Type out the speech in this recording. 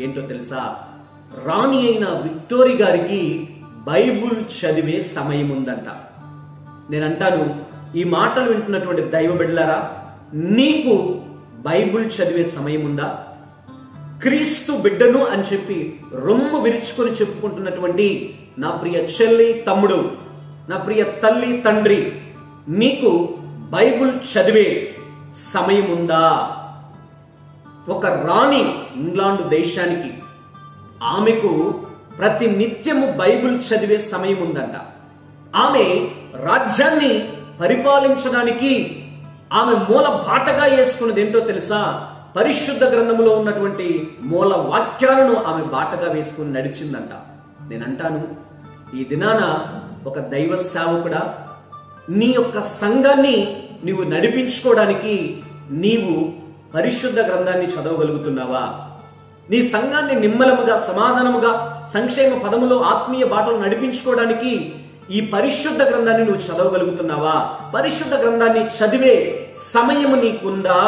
ఏంటో తెలుసా? రాణి అయిన విక్టోరీ గారికి బైబుల్ చదివే సమయం ఉందంట. నేనంటాను, ఈ మాటలు వింటున్నటువంటి దైవ బిడ్డలారా, నీకు బైబుల్ చదివే సమయం ఉందా? క్రీస్తు బిడ్డను అని చెప్పి రొమ్ము విరుచుకొని చెప్పుకుంటున్నటువంటి నా ప్రియ చెల్లి తమ్ముడు, నా ప్రియ తల్లి తండ్రి, నీకు బైబుల్ చదివే సమయం ఉందా? ఒక రాణి ఇంగ్లాండ్ దేశానికి, ఆమెకు ప్రతి నిత్యము బైబుల్ చదివే సమయం ఉందంట. ఆమె రాజ్యాన్ని పరిపాలించడానికి ఆమె మూల బాటగా వేసుకున్నది ఏంటో తెలుసా? పరిశుద్ధ గ్రంథములో ఉన్నటువంటి మూల వాక్యాలను ఆమె బాటగా వేసుకుని నడిచిందంట. నేనంటాను, ఈ దినాన ఒక దైవ సేవకుడా, నీ యొక్క సంఘాన్ని నీవు నడిపించుకోవడానికి నీవు పరిశుద్ధ గ్రంథాన్ని చదవగలుగుతున్నావా? నీ సంఘాన్ని నిమ్మలముగా, సమాధానముగా, సంక్షేమ పదములో ఆత్మీయ బాటలు నడిపించుకోవడానికి ఈ పరిశుద్ధ గ్రంథాన్ని నువ్వు చదవగలుగుతున్నావా? పరిశుద్ధ గ్రంథాన్ని చదివే సమయము నీకుందా?